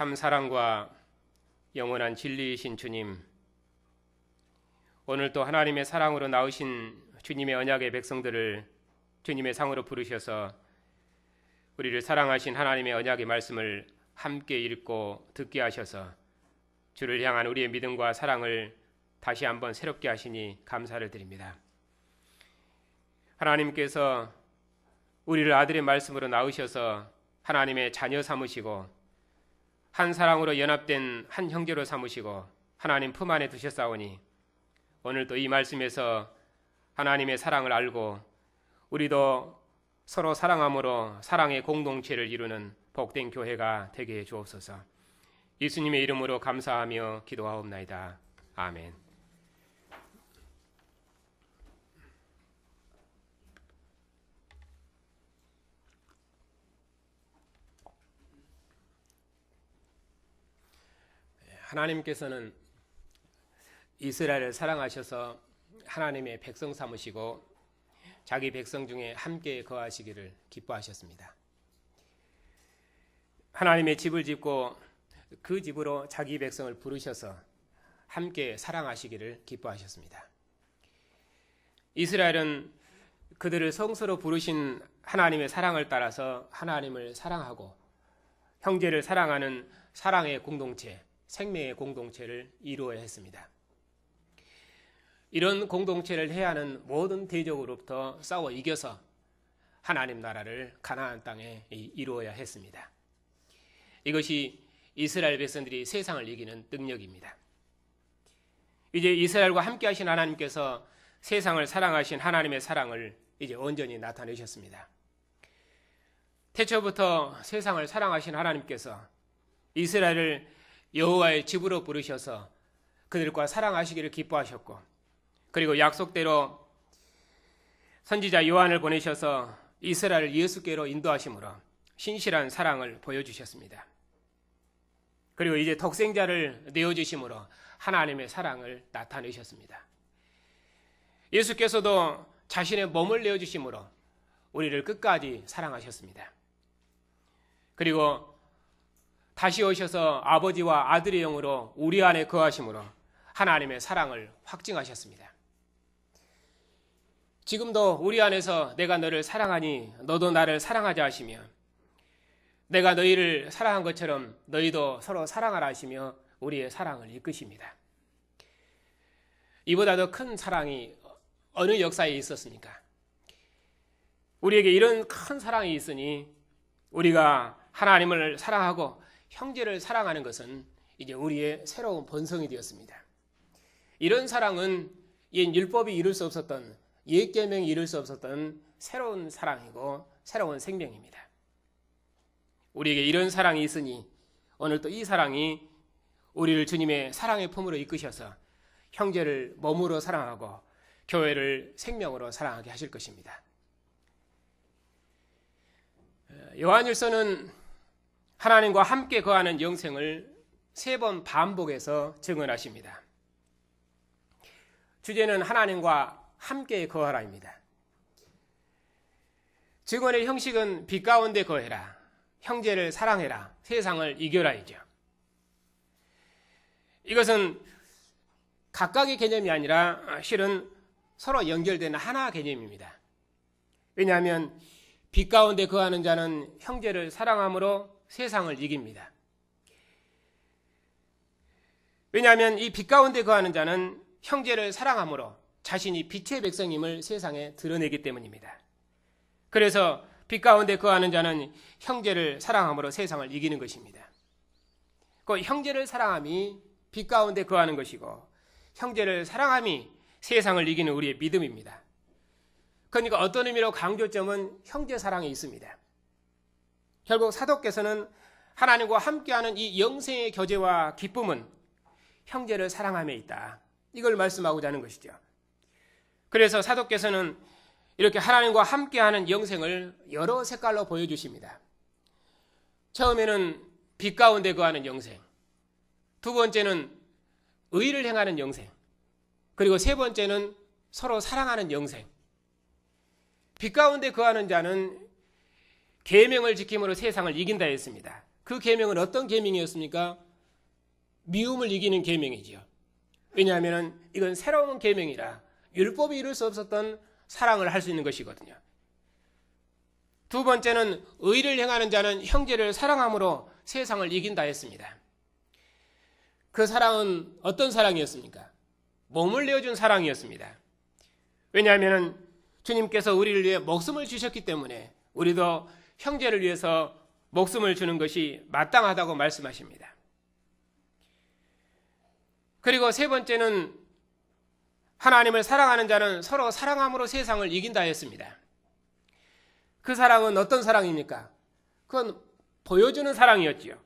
참 사랑과 영원한 진리이신 주님, 오늘 또 하나님의 사랑으로 나오신 주님의 언약의 백성들을 주님의 상으로 부르셔서 우리를 사랑하신 하나님의 언약의 말씀을 함께 읽고 듣게 하셔서 주를 향한 우리의 믿음과 사랑을 다시 한번 새롭게 하시니 감사를 드립니다. 하나님께서 우리를 아들의 말씀으로 낳으셔서 하나님의 자녀 삼으시고 한 사랑으로 연합된 한 형제로 삼으시고 하나님 품 안에 두셨사오니 오늘 또 이 말씀에서 하나님의 사랑을 알고 우리도 서로 사랑함으로 사랑의 공동체를 이루는 복된 교회가 되게 해 주옵소서. 예수님의 이름으로 감사하며 기도하옵나이다. 아멘. 하나님께서는 이스라엘을 사랑하셔서 하나님의 백성 삼으시고 자기 백성 중에 함께 거하시기를 기뻐하셨습니다. 하나님의 집을 짓고 그 집으로 자기 백성을 부르셔서 함께 사랑하시기를 기뻐하셨습니다. 이스라엘은 그들을 성소로 부르신 하나님의 사랑을 따라서 하나님을 사랑하고 형제를 사랑하는 사랑의 공동체, 생명의 공동체를 이루어야 했습니다. 이런 공동체를 해야 하는 모든 대적으로부터 싸워 이겨서 하나님 나라를 가나안 땅에 이루어야 했습니다. 이것이 이스라엘 백성들이 세상을 이기는 능력입니다. 이제 이스라엘과 함께 하신 하나님께서 세상을 사랑하신 하나님의 사랑을 이제 온전히 나타내셨습니다. 태초부터 세상을 사랑하신 하나님께서 이스라엘을 여호와의 집으로 부르셔서 그들과 사랑하시기를 기뻐하셨고, 그리고 약속대로 선지자 요한을 보내셔서 이스라엘을 예수께로 인도하심으로 신실한 사랑을 보여주셨습니다. 그리고 이제 독생자를 내어주심으로 하나님의 사랑을 나타내셨습니다. 예수께서도 자신의 몸을 내어주심으로 우리를 끝까지 사랑하셨습니다. 그리고 다시 오셔서 아버지와 아들의 영으로 우리 안에 거하심으로 하나님의 사랑을 확증하셨습니다. 지금도 우리 안에서 내가 너를 사랑하니 너도 나를 사랑하자 하시며, 내가 너희를 사랑한 것처럼 너희도 서로 사랑하라 하시며 우리의 사랑을 이끄십니다. 이보다 더 큰 사랑이 어느 역사에 있었습니까? 우리에게 이런 큰 사랑이 있으니 우리가 하나님을 사랑하고 형제를 사랑하는 것은 이제 우리의 새로운 본성이 되었습니다. 이런 사랑은 옛 율법이 이룰 수 없었던, 옛 계명이 이룰 수 없었던 새로운 사랑이고 새로운 생명입니다. 우리에게 이런 사랑이 있으니 오늘 또 이 사랑이 우리를 주님의 사랑의 품으로 이끄셔서 형제를 몸으로 사랑하고 교회를 생명으로 사랑하게 하실 것입니다. 요한일서는 하나님과 함께 거하는 영생을 3번 반복해서 증언하십니다. 주제는 하나님과 함께 거하라입니다. 증언의 형식은 빛 가운데 거해라, 형제를 사랑해라, 세상을 이겨라이죠. 이것은 각각의 개념이 아니라 실은 서로 연결되는 하나 개념입니다. 왜냐하면 빛 가운데 거하는 자는 형제를 사랑함으로 세상을 이깁니다. 왜냐하면 이 빛 가운데 거하는 자는 형제를 사랑함으로 자신이 빛의 백성임을 세상에 드러내기 때문입니다. 그래서 빛 가운데 거하는 자는 형제를 사랑함으로 세상을 이기는 것입니다. 그 형제를 사랑함이 빛 가운데 거하는 것이고, 형제를 사랑함이 세상을 이기는 우리의 믿음입니다. 그러니까 어떤 의미로 강조점은 형제 사랑에 있습니다. 결국 사도께서는 하나님과 함께하는 이 영생의 교제와 기쁨은 형제를 사랑함에 있다, 이걸 말씀하고자 하는 것이죠. 그래서 사도께서는 이렇게 하나님과 함께하는 영생을 여러 색깔로 보여주십니다. 처음에는 빛 가운데 거하는 영생, 두 번째는 의를 행하는 영생, 그리고 세 번째는 서로 사랑하는 영생. 빛 가운데 거하는 자는 계명을 지킴으로 세상을 이긴다 했습니다. 그 계명은 어떤 계명이었습니까? 미움을 이기는 계명이지요. 왜냐하면 이건 새로운 계명이라 율법이 이룰 수 없었던 사랑을 할 수 있는 것이거든요. 두 번째는 의를 행하는 자는 형제를 사랑함으로 세상을 이긴다 했습니다. 그 사랑은 어떤 사랑이었습니까? 몸을 내어준 사랑이었습니다. 왜냐하면 주님께서 우리를 위해 목숨을 주셨기 때문에 우리도 형제를 위해서 목숨을 주는 것이 마땅하다고 말씀하십니다. 그리고 세 번째는 하나님을 사랑하는 자는 서로 사랑함으로 세상을 이긴다 했습니다. 그 사랑은 어떤 사랑입니까? 그건 보여주는 사랑이었지요.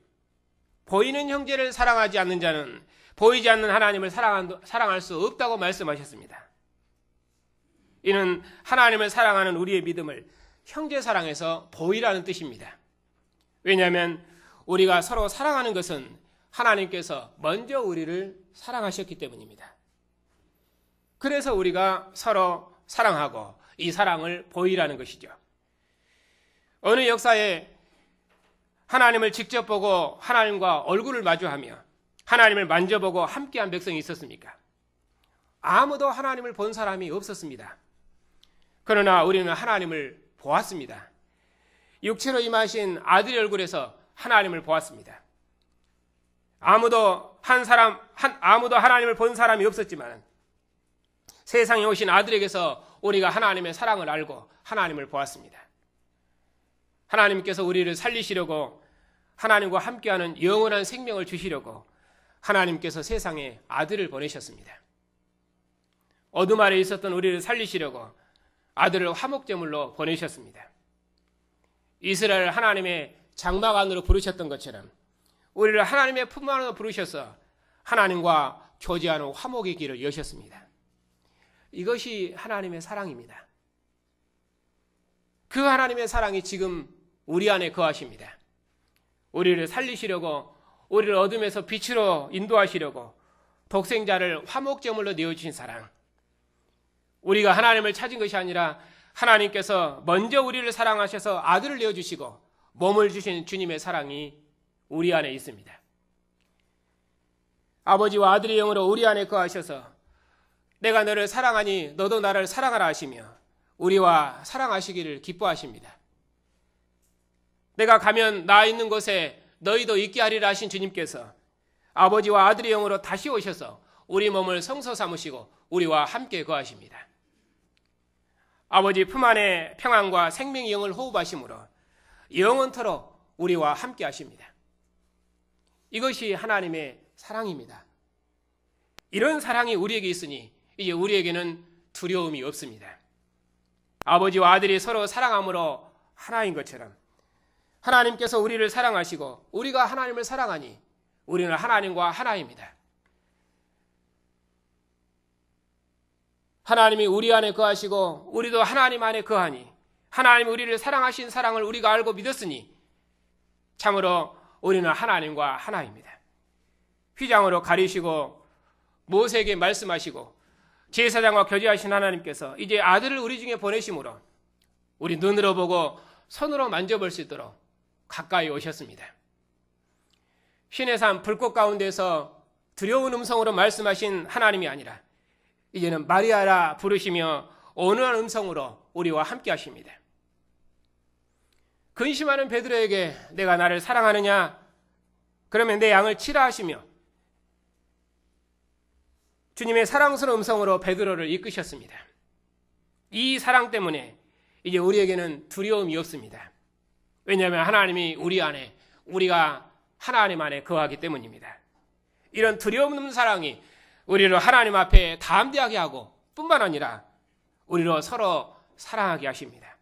보이는 형제를 사랑하지 않는 자는 보이지 않는 하나님을 사랑할 수 없다고 말씀하셨습니다. 이는 하나님을 사랑하는 우리의 믿음을 형제 사랑에서 보이라는 뜻입니다. 왜냐하면 우리가 서로 사랑하는 것은 하나님께서 먼저 우리를 사랑하셨기 때문입니다. 그래서 우리가 서로 사랑하고 이 사랑을 보이라는 것이죠. 어느 역사에 하나님을 직접 보고 하나님과 얼굴을 마주하며 하나님을 만져보고 함께한 백성이 있었습니까? 아무도 하나님을 본 사람이 없었습니다. 그러나 우리는 하나님을 보았습니다. 육체로 임하신 아들의 얼굴에서 하나님을 보았습니다. 아무도 하나님을 본 사람이 없었지만 세상에 오신 아들에게서 우리가 하나님의 사랑을 알고 하나님을 보았습니다. 하나님께서 우리를 살리시려고 하나님과 함께하는 영원한 생명을 주시려고 하나님께서 세상에 아들을 보내셨습니다. 어둠 아래 있었던 우리를 살리시려고 아들을 화목제물로 보내셨습니다. 이스라엘 하나님의 장막 안으로 부르셨던 것처럼 우리를 하나님의 품 안으로 부르셔서 하나님과 교제하는 화목의 길을 여셨습니다. 이것이 하나님의 사랑입니다. 그 하나님의 사랑이 지금 우리 안에 거하십니다. 우리를 살리시려고 우리를 어둠에서 빛으로 인도하시려고 독생자를 화목제물로 내어주신 사랑. 우리가 하나님을 찾은 것이 아니라 하나님께서 먼저 우리를 사랑하셔서 아들을 내어주시고 몸을 주신 주님의 사랑이 우리 안에 있습니다. 아버지와 아들의 영으로 우리 안에 거하셔서 내가 너를 사랑하니 너도 나를 사랑하라 하시며 우리와 사랑하시기를 기뻐하십니다. 내가 가면 나 있는 곳에 너희도 있게 하리라 하신 주님께서 아버지와 아들의 영으로 다시 오셔서 우리 몸을 성소 삼으시고 우리와 함께 거하십니다. 아버지 품 안에 평안과 생명의 영을 호흡하심으로 영원토록 우리와 함께 하십니다. 이것이 하나님의 사랑입니다. 이런 사랑이 우리에게 있으니 이제 우리에게는 두려움이 없습니다. 아버지와 아들이 서로 사랑함으로 하나인 것처럼 하나님께서 우리를 사랑하시고 우리가 하나님을 사랑하니 우리는 하나님과 하나입니다. 하나님이 우리 안에 거하시고 우리도 하나님 안에 거하니 하나님이 우리를 사랑하신 사랑을 우리가 알고 믿었으니 참으로 우리는 하나님과 하나입니다. 휘장으로 가리시고 모세에게 말씀하시고 제사장과 교제하신 하나님께서 이제 아들을 우리 중에 보내심으로 우리 눈으로 보고 손으로 만져볼 수 있도록 가까이 오셨습니다. 신의 산 불꽃 가운데서 두려운 음성으로 말씀하신 하나님이 아니라 이제는 마리아라 부르시며 온유한 음성으로 우리와 함께 하십니다. 근심하는 베드로에게 내가 나를 사랑하느냐? 그러면 내 양을 치라 하시며 주님의 사랑스러운 음성으로 베드로를 이끄셨습니다. 이 사랑 때문에 이제 우리에게는 두려움이 없습니다. 왜냐하면 하나님이 우리 안에, 우리가 하나님 안에 거하기 때문입니다. 이런 두려움 없는 사랑이 우리를 하나님 앞에 담대하게 하고 뿐만 아니라 우리로 서로 사랑하게 하십니다.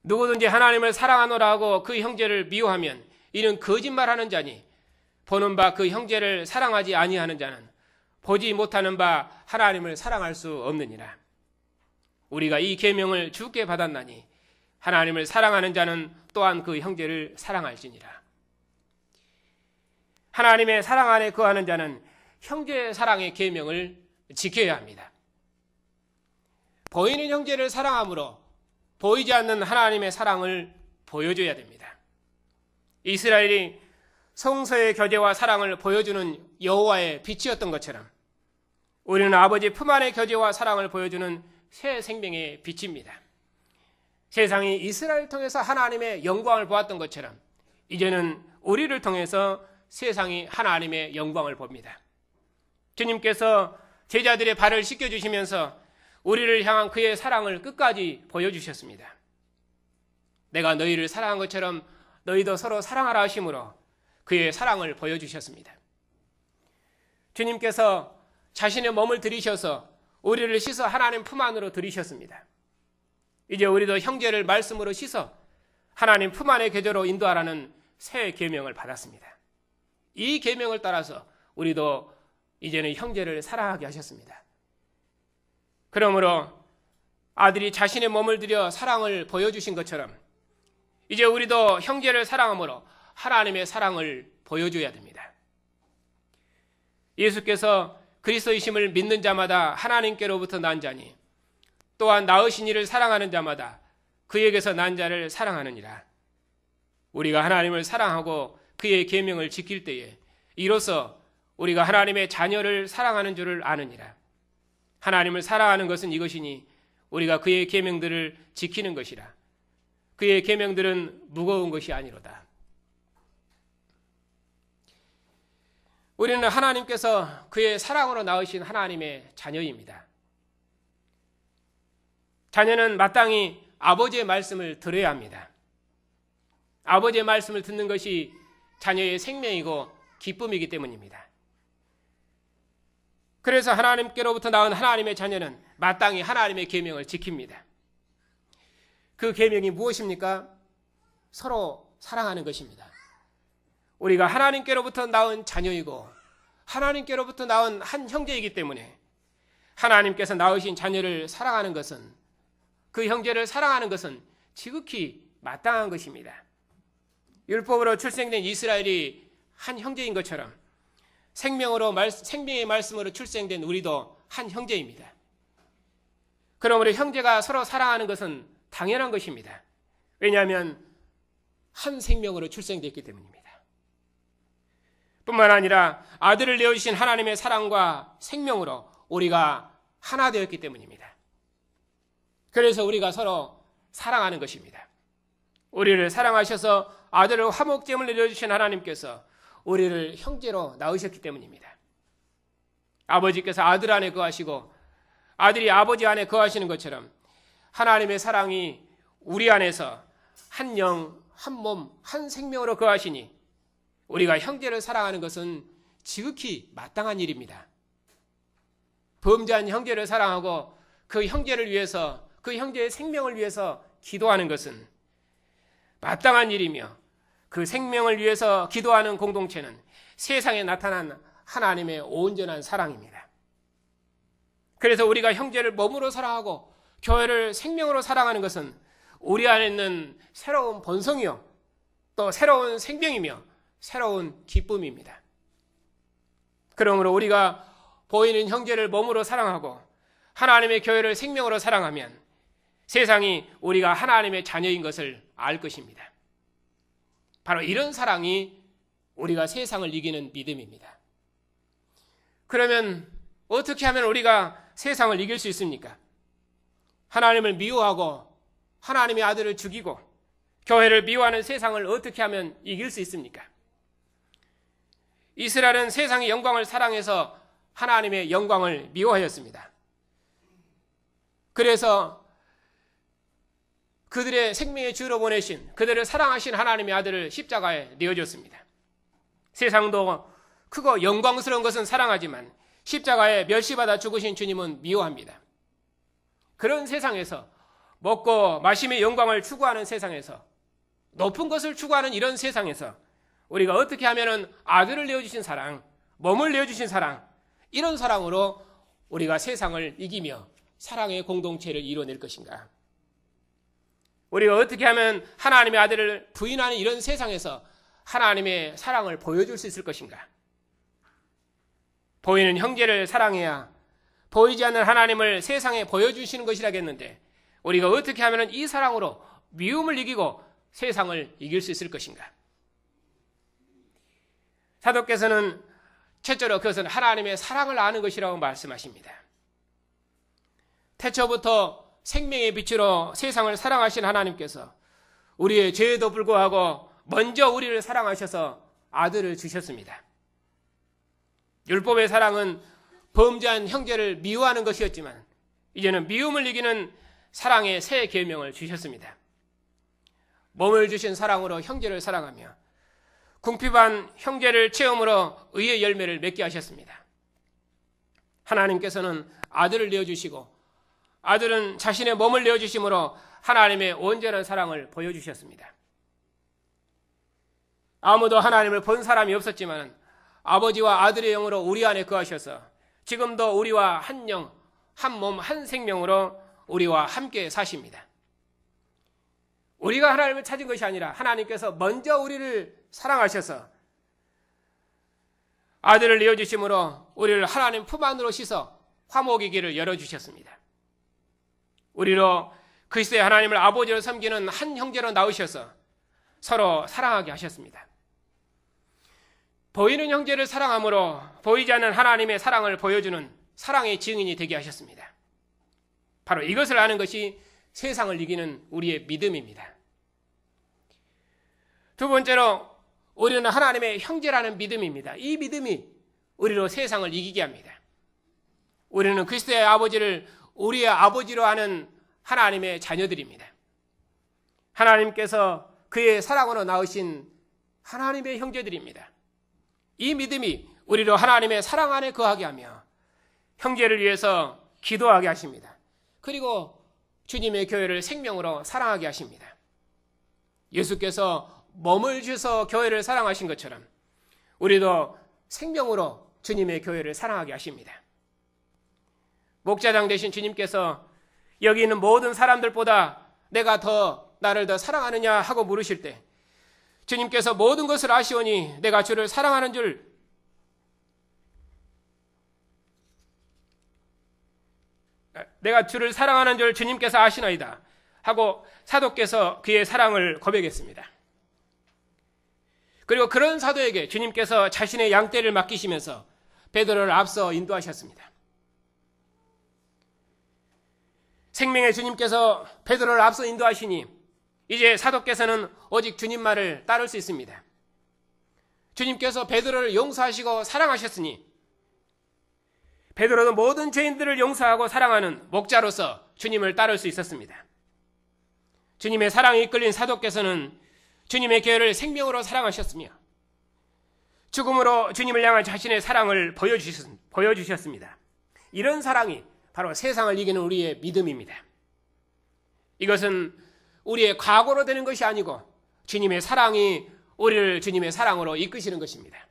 누구든지 하나님을 사랑하노라 하고 그 형제를 미워하면 이는 거짓말하는 자니 보는 바 그 형제를 사랑하지 아니하는 자는 보지 못하는 바 하나님을 사랑할 수 없느니라. 우리가 이 계명을 주께 받았나니 하나님을 사랑하는 자는 또한 그 형제를 사랑할지니라. 하나님의 사랑 안에 거하는 자는 형제 사랑의 계명을 지켜야 합니다. 보이는 형제를 사랑함으로 보이지 않는 하나님의 사랑을 보여줘야 됩니다. 이스라엘이 성서의 교제와 사랑을 보여주는 여호와의 빛이었던 것처럼 우리는 아버지 품 안의 교제와 사랑을 보여주는 새 생명의 빛입니다. 세상이 이스라엘을 통해서 하나님의 영광을 보았던 것처럼 이제는 우리를 통해서 세상이 하나님의 영광을 봅니다. 주님께서 제자들의 발을 씻겨주시면서 우리를 향한 그의 사랑을 끝까지 보여주셨습니다. 내가 너희를 사랑한 것처럼 너희도 서로 사랑하라 하심으로 그의 사랑을 보여주셨습니다. 주님께서 자신의 몸을 들이셔서 우리를 씻어 하나님 품 안으로 들이셨습니다. 이제 우리도 형제를 말씀으로 씻어 하나님 품 안의 교제로 인도하라는 새 계명을 받았습니다. 이 계명을 따라서 우리도 이제는 형제를 사랑하게 하셨습니다. 그러므로 아들이 자신의 몸을 들여 사랑을 보여주신 것처럼 이제 우리도 형제를 사랑함으로 하나님의 사랑을 보여줘야 됩니다. 예수께서 그리스도이심을 믿는 자마다 하나님께로부터 난 자니 또한 낳으신 이를 사랑하는 자마다 그에게서 난 자를 사랑하느니라. 우리가 하나님을 사랑하고 그의 계명을 지킬 때에 이로써 우리가 하나님의 자녀를 사랑하는 줄을 아느니라. 하나님을 사랑하는 것은 이것이니 우리가 그의 계명들을 지키는 것이라. 그의 계명들은 무거운 것이 아니로다. 우리는 하나님께서 그의 사랑으로 낳으신 하나님의 자녀입니다. 자녀는 마땅히 아버지의 말씀을 들어야 합니다. 아버지의 말씀을 듣는 것이 자녀의 생명이고 기쁨이기 때문입니다. 그래서 하나님께로부터 나온 하나님의 자녀는 마땅히 하나님의 계명을 지킵니다. 그 계명이 무엇입니까? 서로 사랑하는 것입니다. 우리가 하나님께로부터 나온 자녀이고 하나님께로부터 나온 한 형제이기 때문에 하나님께서 낳으신 자녀를 사랑하는 것은, 그 형제를 사랑하는 것은 지극히 마땅한 것입니다. 율법으로 출생된 이스라엘이 한 형제인 것처럼 생명의 말씀으로 출생된 우리도 한 형제입니다. 그러므로 형제가 서로 사랑하는 것은 당연한 것입니다. 왜냐하면 한 생명으로 출생됐기 때문입니다. 뿐만 아니라 아들을 내어주신 하나님의 사랑과 생명으로 우리가 하나 되었기 때문입니다. 그래서 우리가 서로 사랑하는 것입니다. 우리를 사랑하셔서 아들을 화목제물로 내어주신 하나님께서 우리를 형제로 낳으셨기 때문입니다. 아버지께서 아들 안에 거하시고 아들이 아버지 안에 거하시는 것처럼 하나님의 사랑이 우리 안에서 한 영, 한 몸, 한 생명으로 거하시니 우리가 형제를 사랑하는 것은 지극히 마땅한 일입니다. 범죄한 형제를 사랑하고 그 형제를 위해서, 그 형제의 생명을 위해서 기도하는 것은 마땅한 일이며, 그 생명을 위해서 기도하는 공동체는 세상에 나타난 하나님의 온전한 사랑입니다. 그래서 우리가 형제를 몸으로 사랑하고 교회를 생명으로 사랑하는 것은 우리 안에 있는 새로운 본성이요, 또 새로운 생명이며 새로운 기쁨입니다. 그러므로 우리가 보이는 형제를 몸으로 사랑하고 하나님의 교회를 생명으로 사랑하면 세상이 우리가 하나님의 자녀인 것을 알 것입니다. 바로 이런 사랑이 우리가 세상을 이기는 믿음입니다. 그러면 어떻게 하면 우리가 세상을 이길 수 있습니까? 하나님을 미워하고 하나님의 아들을 죽이고 교회를 미워하는 세상을 어떻게 하면 이길 수 있습니까? 이스라엘은 세상의 영광을 사랑해서 하나님의 영광을 미워하였습니다. 그래서 그들의 생명의 주로 보내신, 그들을 사랑하신 하나님의 아들을 십자가에 내어줬습니다. 세상도 크고 영광스러운 것은 사랑하지만 십자가에 멸시받아 죽으신 주님은 미워합니다. 그런 세상에서, 먹고 마심의 영광을 추구하는 세상에서, 높은 것을 추구하는 이런 세상에서 우리가 어떻게 하면 아들을 내어주신 사랑, 몸을 내어주신 사랑, 이런 사랑으로 우리가 세상을 이기며 사랑의 공동체를 이뤄낼 것인가? 우리가 어떻게 하면 하나님의 아들을 부인하는 이런 세상에서 하나님의 사랑을 보여줄 수 있을 것인가? 보이는 형제를 사랑해야 보이지 않는 하나님을 세상에 보여주시는 것이라겠는데 우리가 어떻게 하면 이 사랑으로 미움을 이기고 세상을 이길 수 있을 것인가? 사도께서는 첫째로 그것은 하나님의 사랑을 아는 것이라고 말씀하십니다. 태초부터 생명의 빛으로 세상을 사랑하신 하나님께서 우리의 죄에도 불구하고 먼저 우리를 사랑하셔서 아들을 주셨습니다. 율법의 사랑은 범죄한 형제를 미워하는 것이었지만 이제는 미움을 이기는 사랑의 새 계명을 주셨습니다. 몸을 주신 사랑으로 형제를 사랑하며 궁핍한 형제를 체험으로 의의 열매를 맺게 하셨습니다. 하나님께서는 아들을 내어주시고 아들은 자신의 몸을 내어주심으로 하나님의 온전한 사랑을 보여주셨습니다. 아무도 하나님을 본 사람이 없었지만 아버지와 아들의 영으로 우리 안에 거하셔서 지금도 우리와 한 영, 한 몸, 한 생명으로 우리와 함께 사십니다. 우리가 하나님을 찾은 것이 아니라 하나님께서 먼저 우리를 사랑하셔서 아들을 내어주심으로 우리를 하나님 품 안으로 씻어 화목의 길을 열어주셨습니다. 우리로 그리스도의 하나님을 아버지로 섬기는 한 형제로 나오셔서 서로 사랑하게 하셨습니다. 보이는 형제를 사랑함으로 보이지 않는 하나님의 사랑을 보여주는 사랑의 증인이 되게 하셨습니다. 바로 이것을 아는 것이 세상을 이기는 우리의 믿음입니다. 두 번째로 우리는 하나님의 형제라는 믿음입니다. 이 믿음이 우리로 세상을 이기게 합니다. 우리는 그리스도의 아버지를 우리의 아버지로 하는 하나님의 자녀들입니다. 하나님께서 그의 사랑으로 낳으신 하나님의 형제들입니다. 이 믿음이 우리로 하나님의 사랑 안에 거하게 하며 형제를 위해서 기도하게 하십니다. 그리고 주님의 교회를 생명으로 사랑하게 하십니다. 예수께서 몸을 주셔서 교회를 사랑하신 것처럼 우리도 생명으로 주님의 교회를 사랑하게 하십니다. 목자장 되신 주님께서 여기 있는 모든 사람들보다 내가 나를 더 사랑하느냐 하고 물으실 때 주님께서 모든 것을 아시오니 내가 주를 사랑하는 줄 주님께서 아시나이다 하고 사도께서 그의 사랑을 고백했습니다. 그리고 그런 사도에게 주님께서 자신의 양떼를 맡기시면서 베드로를 앞서 인도하셨습니다. 생명의 주님께서 베드로를 앞서 인도하시니 이제 사도께서는 오직 주님 말을 따를 수 있습니다. 주님께서 베드로를 용서하시고 사랑하셨으니 베드로는 모든 죄인들을 용서하고 사랑하는 목자로서 주님을 따를 수 있었습니다. 주님의 사랑에 이끌린 사도께서는 주님의 교회를 생명으로 사랑하셨으며 죽음으로 주님을 향한 자신의 사랑을 보여주셨습니다. 이런 사랑이 바로 세상을 이기는 우리의 믿음입니다. 이것은 우리의 과거로 되는 것이 아니고 주님의 사랑이 우리를 주님의 사랑으로 이끄시는 것입니다.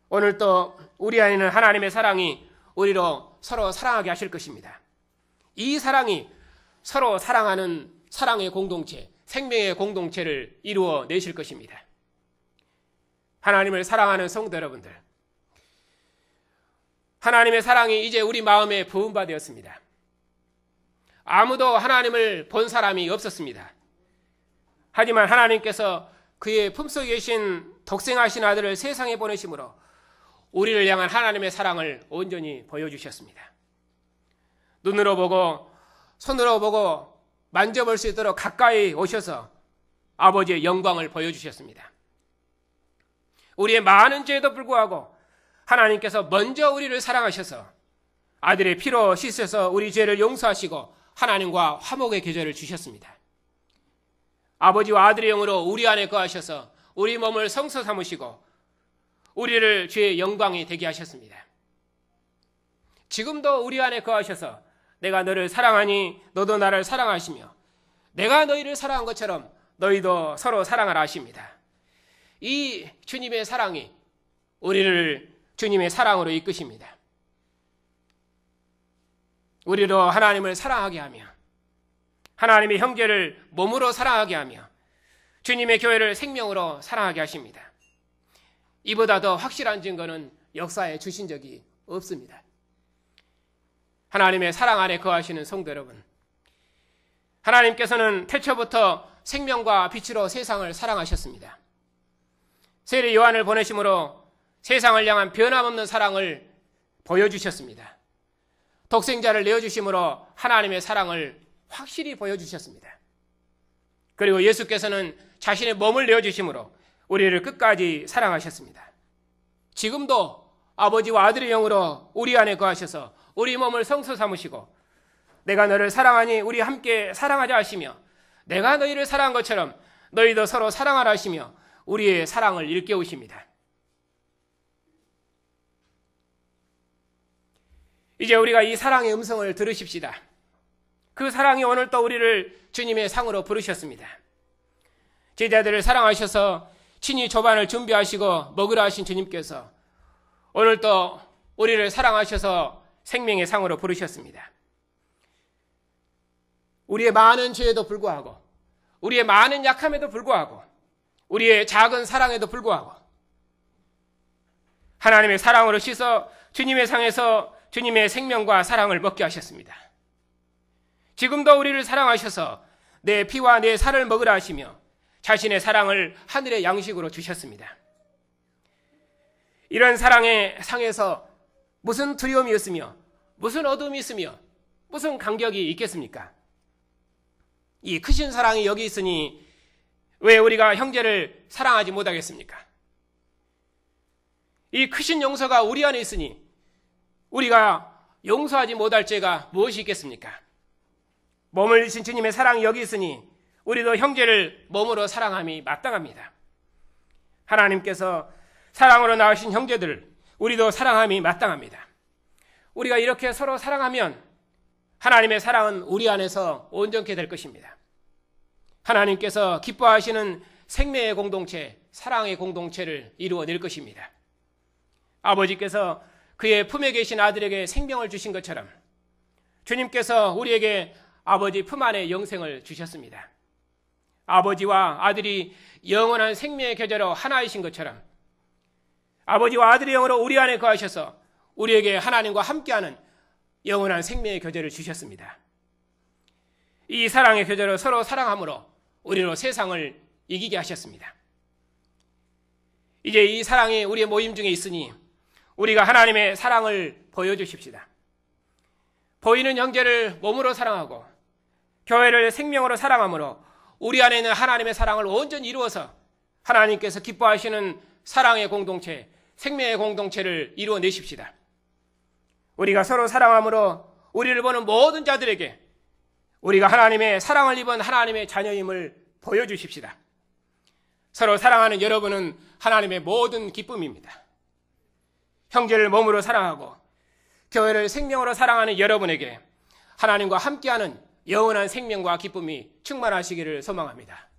오늘 또 우리 안에는 하나님의 사랑이 우리로 서로 사랑하게 하실 것입니다. 이 사랑이 서로 사랑하는 사랑의 공동체, 생명의 공동체를 이루어 내실 것입니다. 하나님을 사랑하는 성도 여러분들, 하나님의 사랑이 이제 우리 마음에 부음바 되었습니다. 아무도 하나님을 본 사람이 없었습니다. 하지만 하나님께서 그의 품속에 계신 독생하신 아들을 세상에 보내심으로 우리를 향한 하나님의 사랑을 온전히 보여주셨습니다. 눈으로 보고 손으로 보고 만져볼 수 있도록 가까이 오셔서 아버지의 영광을 보여주셨습니다. 우리의 많은 죄에도 불구하고 하나님께서 먼저 우리를 사랑하셔서 아들의 피로 씻어서 우리 죄를 용서하시고 하나님과 화목의 계절을 주셨습니다. 아버지와 아들의 영으로 우리 안에 거하셔서 우리 몸을 성소 삼으시고 우리를 주의 영광이 되게 하셨습니다. 지금도 우리 안에 거하셔서 내가 너를 사랑하니 너도 나를 사랑하시며 내가 너희를 사랑한 것처럼 너희도 서로 사랑하라 하십니다. 이 주님의 사랑이 우리를 주님의 사랑으로 이끄십니다. 우리로 하나님을 사랑하게 하며 하나님의 형제를 몸으로 사랑하게 하며 주님의 교회를 생명으로 사랑하게 하십니다. 이보다 더 확실한 증거는 역사에 주신 적이 없습니다. 하나님의 사랑 안에 거하시는 성도 여러분, 하나님께서는 태초부터 생명과 빛으로 세상을 사랑하셨습니다. 세례 요한을 보내심으로 세상을 향한 변함없는 사랑을 보여주셨습니다. 독생자를 내어주심으로 하나님의 사랑을 확실히 보여주셨습니다. 그리고 예수께서는 자신의 몸을 내어주심으로 우리를 끝까지 사랑하셨습니다. 지금도 아버지와 아들의 영으로 우리 안에 거하셔서 우리 몸을 성소 삼으시고 내가 너를 사랑하니 우리 함께 사랑하자 하시며 내가 너희를 사랑한 것처럼 너희도 서로 사랑하라 하시며 우리의 사랑을 일깨우십니다. 이제 우리가 이 사랑의 음성을 들으십시다. 그 사랑이 오늘 또 우리를 주님의 상으로 부르셨습니다. 제자들을 사랑하셔서 친히 조반을 준비하시고 먹으라 하신 주님께서 오늘 또 우리를 사랑하셔서 생명의 상으로 부르셨습니다. 우리의 많은 죄에도 불구하고 우리의 많은 약함에도 불구하고 우리의 작은 사랑에도 불구하고 하나님의 사랑으로 씻어 주님의 상에서 주님의 생명과 사랑을 먹게 하셨습니다. 지금도 우리를 사랑하셔서 내 피와 내 살을 먹으라 하시며 자신의 사랑을 하늘의 양식으로 주셨습니다. 이런 사랑의 상에서 무슨 두려움이 있으며 무슨 어둠이 있으며 무슨 간격이 있겠습니까? 이 크신 사랑이 여기 있으니 왜 우리가 형제를 사랑하지 못하겠습니까? 이 크신 용서가 우리 안에 있으니 우리가 용서하지 못할 죄가 무엇이 있겠습니까? 몸을 잃으신 주님의 사랑이 여기 있으니 우리도 형제를 몸으로 사랑함이 마땅합니다. 하나님께서 사랑으로 낳으신 형제들을 우리도 사랑함이 마땅합니다. 우리가 이렇게 서로 사랑하면 하나님의 사랑은 우리 안에서 온전케 될 것입니다. 하나님께서 기뻐하시는 생명의 공동체, 사랑의 공동체를 이루어낼 것입니다. 아버지께서 그의 품에 계신 아들에게 생명을 주신 것처럼 주님께서 우리에게 아버지 품 안에 영생을 주셨습니다. 아버지와 아들이 영원한 생명의 교제로 하나이신 것처럼 아버지와 아들의 영으로 우리 안에 거하셔서 우리에게 하나님과 함께하는 영원한 생명의 교제를 주셨습니다. 이 사랑의 교제로 서로 사랑함으로 우리로 세상을 이기게 하셨습니다. 이제 이 사랑이 우리의 모임 중에 있으니 우리가 하나님의 사랑을 보여주십시다. 보이는 형제를 몸으로 사랑하고 교회를 생명으로 사랑함으로 우리 안에 있는 하나님의 사랑을 온전히 이루어서 하나님께서 기뻐하시는 사랑의 공동체, 생명의 공동체를 이루어내십시다. 우리가 서로 사랑함으로 우리를 보는 모든 자들에게 우리가 하나님의 사랑을 입은 하나님의 자녀임을 보여주십시다. 서로 사랑하는 여러분은 하나님의 모든 기쁨입니다. 형제를 몸으로 사랑하고 교회를 생명으로 사랑하는 여러분에게 하나님과 함께하는 영원한 생명과 기쁨이 충만하시기를 소망합니다.